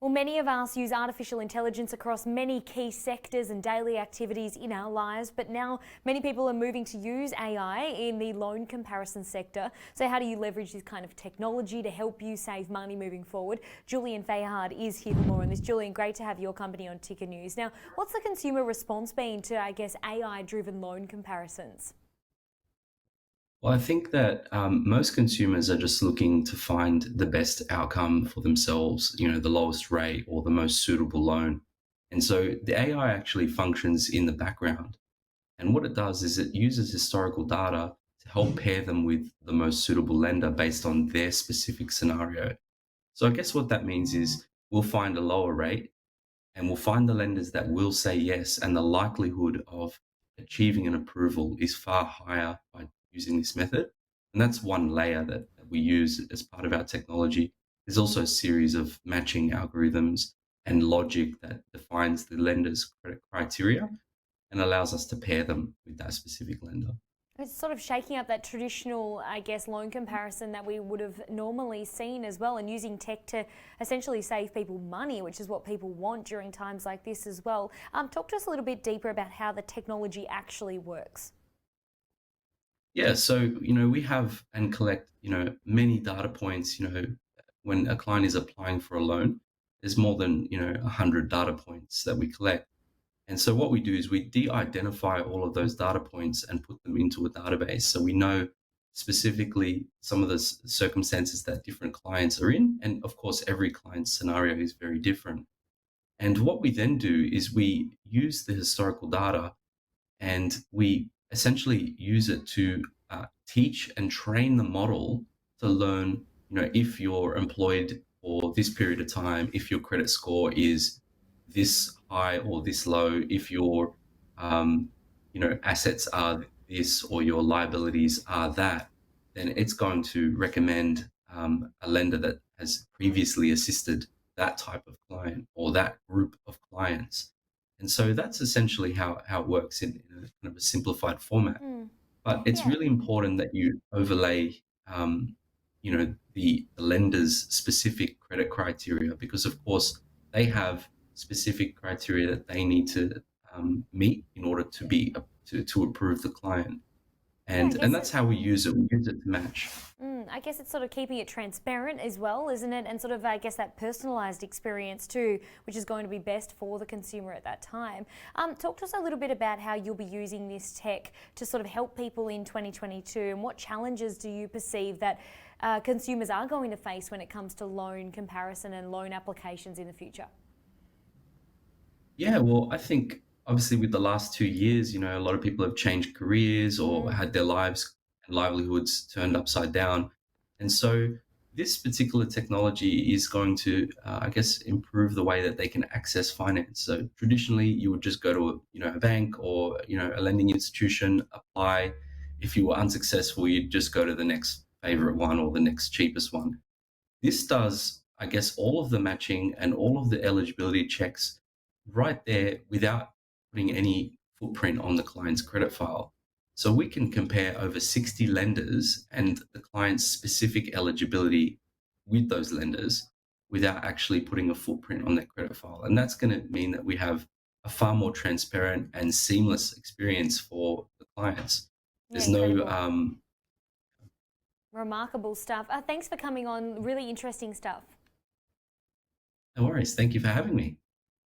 Well, many of us use artificial intelligence across many key sectors and daily activities in our lives, but now many people are moving to use AI in the loan comparison sector. So how do you leverage this kind of technology to help you save money moving forward? Julian Fayad is here for more on this. Julian, great to have your company on Ticker News. Now, what's the consumer response been to, AI-driven loan comparisons? Well, I think that most consumers are just looking to find the best outcome for themselves, the lowest rate or the most suitable loan. And so the AI actually functions in the background. And what it does is it uses historical data to help pair them with the most suitable lender based on their specific scenario. So I guess what that means is we'll find a lower rate and we'll find the lenders that will say yes, and the likelihood of achieving an approval is far higher by using this method. And that's one layer that we use as part of our technology. There's also a series of matching algorithms and logic that defines the lender's credit criteria and allows us to pair them with that specific lender. It's sort of shaking up that traditional, loan comparison that we would have normally seen as well, and using tech to essentially save people money, which is what people want during times like this as well. Talk to us a little bit deeper about how the technology actually works. Yeah, so we have and collect many data points. When a client is applying for a loan, there's more than 100 data points that we collect. And so what we do is we de-identify all of those data points and put them into a database. So we know specifically some of the circumstances that different clients are in. And of course, every client's scenario is very different. And what we then do is we use the historical data and we essentially use it to teach and train the model to learn, if you're employed for this period of time, if your credit score is this high or this low, if your assets are this or your liabilities are that, then it's going to recommend a lender that has previously assisted that type of client or that group of clients. And so that's essentially how it works in a kind of a simplified format. Mm, But it's yeah. really important that you overlay, the lender's specific credit criteria, because of course they have specific criteria that they need to meet in order to be to approve the client. Yeah, And that's how we use it. We use it to match. I guess it's sort of keeping it transparent as well, isn't it? And sort of, that personalised experience too, which is going to be best for the consumer at that time. Talk to us a little bit about how you'll be using this tech to sort of help people in 2022, and what challenges do you perceive that consumers are going to face when it comes to loan comparison and loan applications in the future? Yeah, well, I think obviously with the last 2 years, a lot of people have changed careers or Mm. had their lives and livelihoods turned upside down. And so this particular technology is going to, I guess, improve the way that they can access finance. So traditionally, you would just go to a bank or a lending institution, apply. If you were unsuccessful, you'd just go to the next favorite one or the next cheapest one. This does, I guess, all of the matching and all of the eligibility checks right there without putting any footprint on the client's credit file. So we can compare over 60 lenders and the client's specific eligibility with those lenders without actually putting a footprint on their credit file. And that's going to mean that we have a far more transparent and seamless experience for the clients. Yeah, There's no incredible. Remarkable stuff. Thanks for coming on. Really interesting stuff. no worries. Thank you for having me.